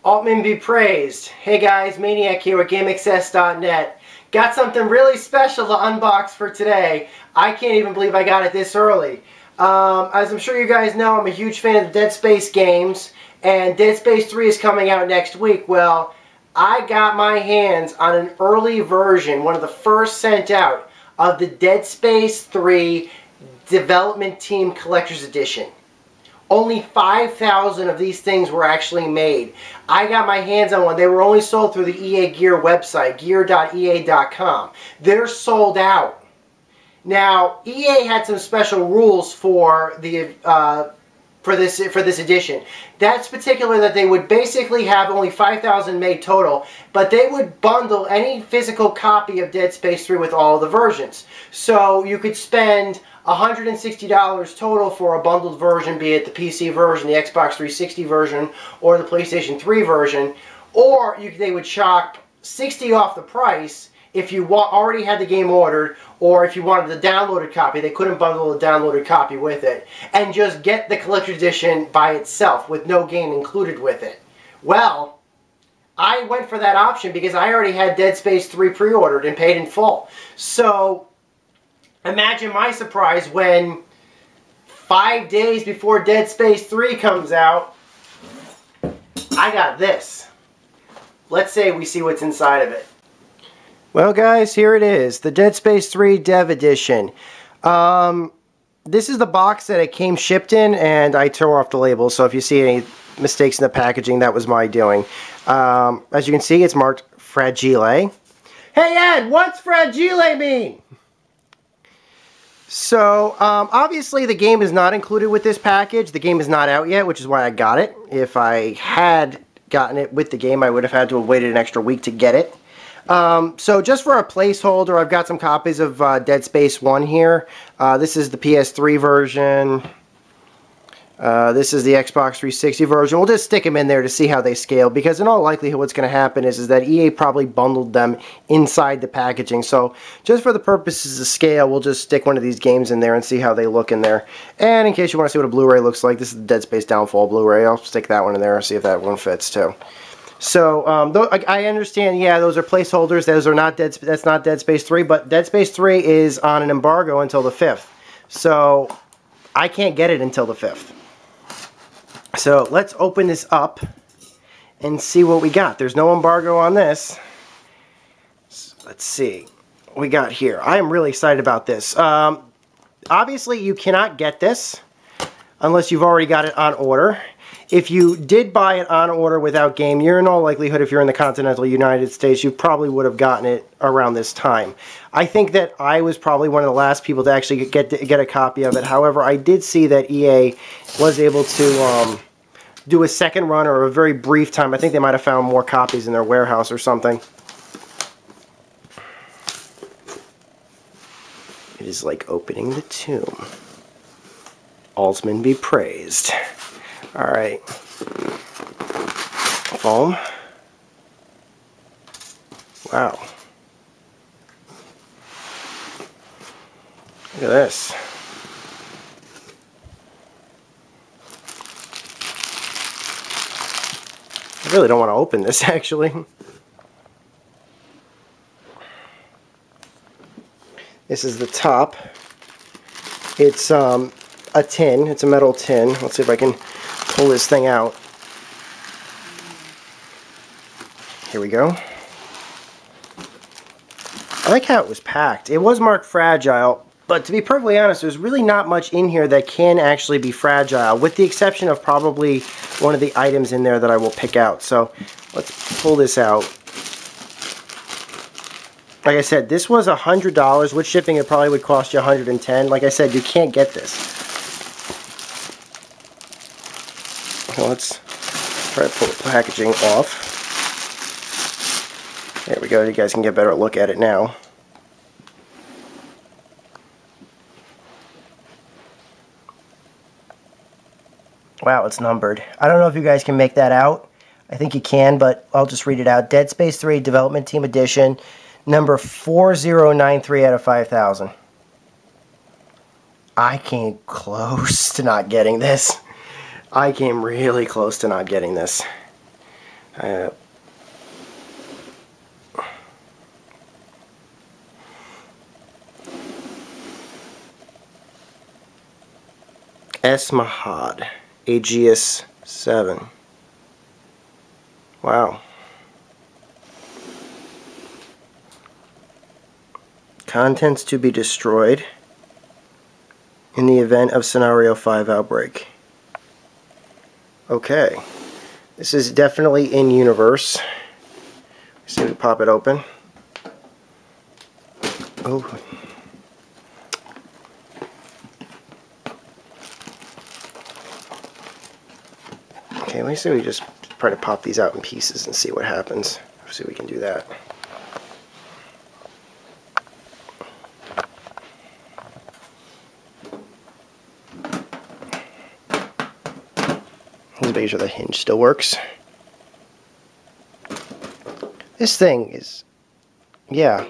Altman be praised. Hey guys, Maniac here at GameAccess.net. Got something really special to unbox for today. I can't even believe I got it this early. As I'm sure you guys know, I'm a huge fan of the Dead Space games, and Dead Space 3 is coming out next week. Well, I got my hands on an early version, one of the first sent out, of the Dead Space 3 Development Team Collector's Edition. Only 5,000 of these things were actually made. I got my hands on one. They were only sold through the EA Gear website, gear.ea.com. They're sold out. Now, EA had some special rules for the for this edition. That's particular that they would basically have only 5,000 made total, but they would bundle any physical copy of Dead Space 3 with all the versions. So you could spend $160 total for a bundled version, be it the PC version, the Xbox 360 version, or the PlayStation 3 version, or they would chop $60 off the price if you already had the game ordered, or if you wanted the downloaded copy. They couldn't bundle the downloaded copy with it, and just get the collector's edition by itself with no game included with it. Well, I went for that option because I already had Dead Space 3 pre-ordered and paid in full. So imagine my surprise when 5 days before Dead Space 3 comes out, I got this. Let's say we see what's inside of it. Well guys, here it is, the Dead Space 3 Dev Edition. This is the box that it came shipped in, and I tore off the label, so if you see any mistakes in the packaging, that was my doing. As you can see, it's marked Fragile. Hey Ed, what's Fragile mean? So, obviously the game is not included with this package. The game is not out yet, which is why I got it. If I had gotten it with the game, I would have had to have waited an extra week to get it. So just for a placeholder, I've got some copies of Dead Space 1 here. This is the PS3 version. This is the Xbox 360 version. We'll just stick them in there to see how they scale, because in all likelihood what's going to happen is that EA probably bundled them inside the packaging. So just for the purposes of scale, we'll just stick one of these games in there and see how they look in there. And in case you want to see what a Blu-ray looks like, this is the Dead Space Downfall Blu-ray. I'll stick that one in there and see if that one fits too. So, I understand, yeah, those are placeholders. Those are not that's not Dead Space 3, but Dead Space 3 is on an embargo until the 5th. So, I can't get it until the 5th. So, let's open this up and see what we got. There's no embargo on this. So, let's see what we got here. I am really excited about this. Obviously, you cannot get this unless you've already got it on order. If you did buy it on order without game, you're in all likelihood, if you're in the continental United States, you probably would have gotten it around this time. I think that I was probably one of the last people to actually get a copy of it. However, I did see that EA was able to do a second run, or a very brief time. I think they might have found more copies in their warehouse or something. It is like opening the tomb. Altman be praised. Alright. Foam. Wow. Look at this. I really don't want to open this, actually. This is the top. It's a tin. It's a metal tin. Let's see if I can pull this thing out. Here we go. I like how it was packed. It was marked fragile, but to be perfectly honest, there's really not much in here that can actually be fragile, with the exception of probably one of the items in there that I will pick out. So let's pull this out. Like I said, this was $100. With shipping, it probably would cost you $110. Like I said, you can't get this. So let's try to pull the packaging off. There we go. You guys can get a better look at it now. Wow, it's numbered. I don't know if you guys can make that out. I think you can, but I'll just read it out. Dead Space 3 Development Team Edition, number 4093 out of 5,000. I came close to not getting this. I came really close to not getting this. Mahad, Aegeus 7. Wow. Contents to be destroyed in the event of Scenario 5 outbreak. Okay. This is definitely in universe. Let's see if we pop it open. Oh. Okay, let me see if we just try to pop these out in pieces and see what happens. Let's see if we can do that. Let's make sure the hinge still works. This thing is, yeah,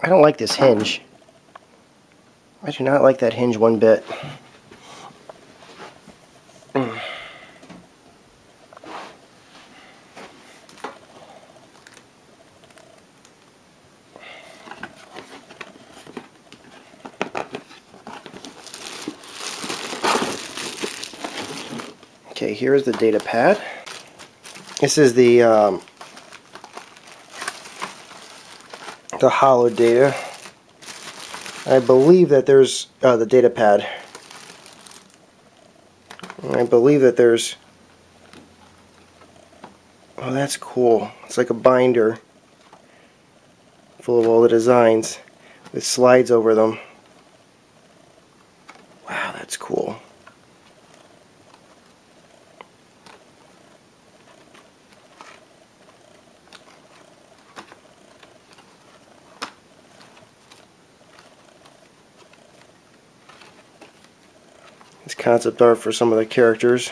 I don't like this hinge. I do not like that hinge one bit. Okay, here's the data pad. This is the hollow data. I believe that there's the data pad. I believe that there's. Oh, that's cool. It's like a binder full of all the designs with slides over them. Wow, that's cool. It's concept art for some of the characters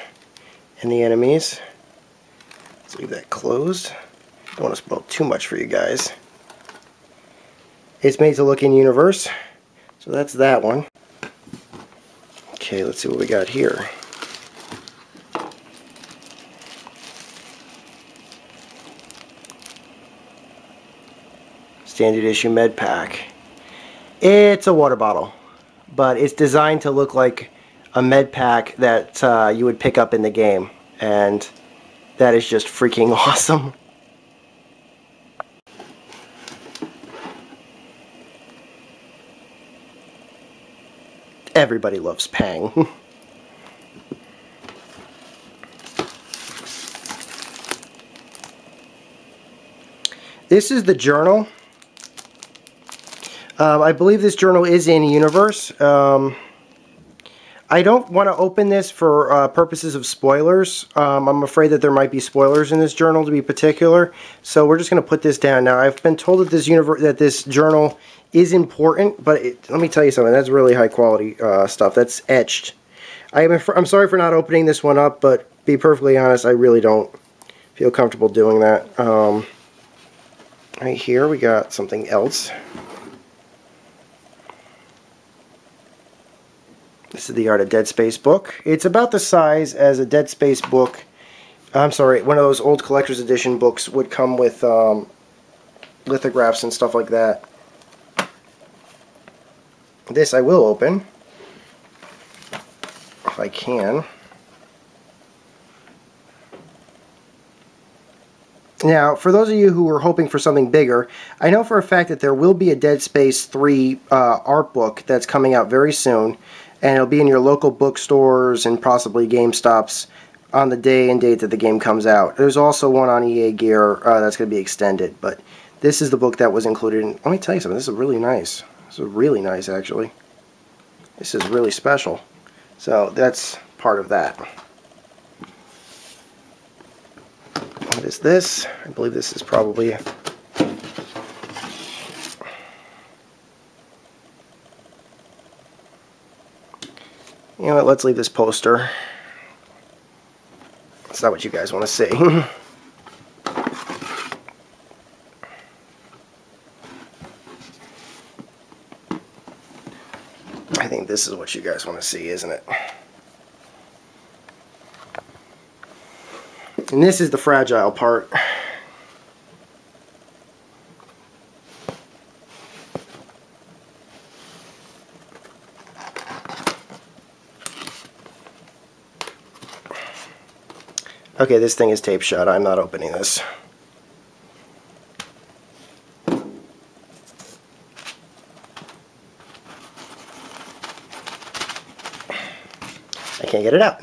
and the enemies. Let's leave that closed. Don't want to spoil too much for you guys. It's made to look in universe, so that's that one. Okay, let's see what we got here. Standard issue med pack. It's a water bottle, but it's designed to look like a med pack that you would pick up in the game, and that is just freaking awesome. Everybody loves Pang. This is the journal. I believe this journal is in universe. I don't want to open this for purposes of spoilers. I'm afraid that there might be spoilers in this journal, to be particular. So we're just going to put this down now. I've been told that this journal is important, but let me tell you something. That's really high quality stuff. That's etched. I'm sorry for not opening this one up, but be perfectly honest, I really don't feel comfortable doing that. Right here we got something else. This is the Art of Dead Space book. It's about the size as a Dead Space book. I'm sorry, one of those old collector's edition books would come with lithographs and stuff like that. This I will open, if I can. Now, for those of you who were hoping for something bigger, I know for a fact that there will be a Dead Space 3 art book that's coming out very soon. And it'll be in your local bookstores and possibly GameStops on the day and date that the game comes out. There's also one on EA Gear that's going to be extended, but this is the book that was included in. Let me tell you something, this is really nice. This is really nice, actually. This is really special. So that's part of that. What is this? I believe this is probably... You know what, let's leave this poster. That's not what you guys want to see. I think this is what you guys want to see, isn't it? And this is the fragile part. Okay, this thing is taped shut. I'm not opening this. I can't get it out.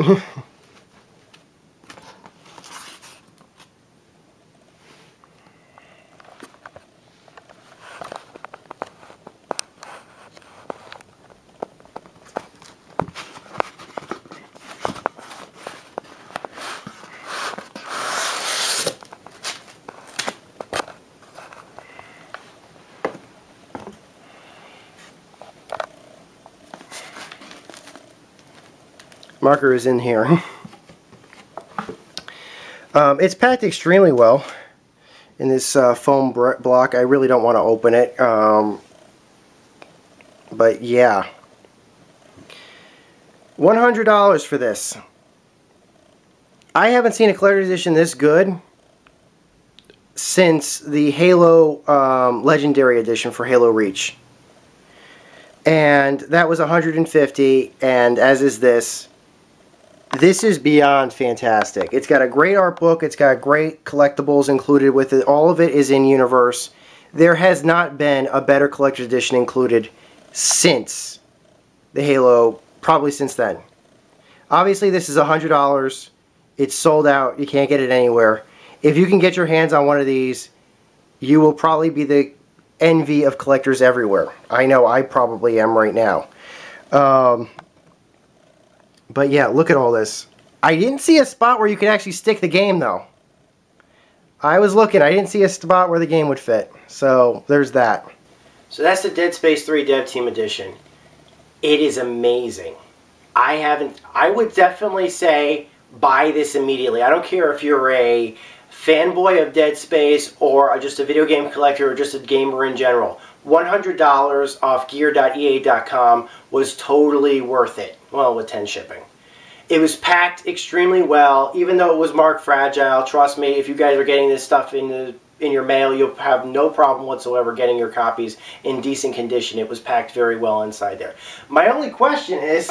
Marker is in here. It's packed extremely well in this foam block. I really don't want to open it, but yeah, $100 for this. I haven't seen a collector's edition this good since the Halo Legendary Edition for Halo Reach, and that was $150, and as is this. This is beyond fantastic. It's got a great art book. It's got great collectibles included with it. All of it is in universe. There has not been a better collector's edition included since the Halo, probably since then. Obviously, this is $100. It's sold out. You can't get it anywhere. If you can get your hands on one of these, you will probably be the envy of collectors everywhere. I know I probably am right now. But yeah, look at all this. I didn't see a spot where you could actually stick the game, though. I was looking. I didn't see a spot where the game would fit. So, there's that. So that's the Dead Space 3 Dev Team Edition. It is amazing. I would definitely say buy this immediately. I don't care if you're a fanboy of Dead Space or just a video game collector or just a gamer in general. $100 off gear.ea.com was totally worth it. Well, with 10 shipping. It was packed extremely well, even though it was marked fragile. Trust me, if you guys are getting this stuff in your mail, you'll have no problem whatsoever getting your copies in decent condition. It was packed very well inside there. My only question is,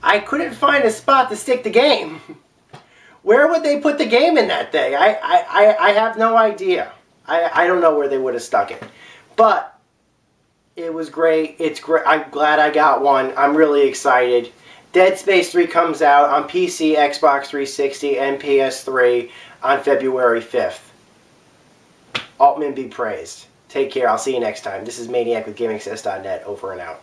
I couldn't find a spot to stick the game. Where would they put the game in that thing? I have no idea. I don't know where they would have stuck it. But it was great. It's great. I'm glad I got one. I'm really excited. Dead Space 3 comes out on PC, Xbox 360, and PS3 on February 5th. Altman be praised. Take care. I'll see you next time. This is Maniac with GameAccess.net. Over and out.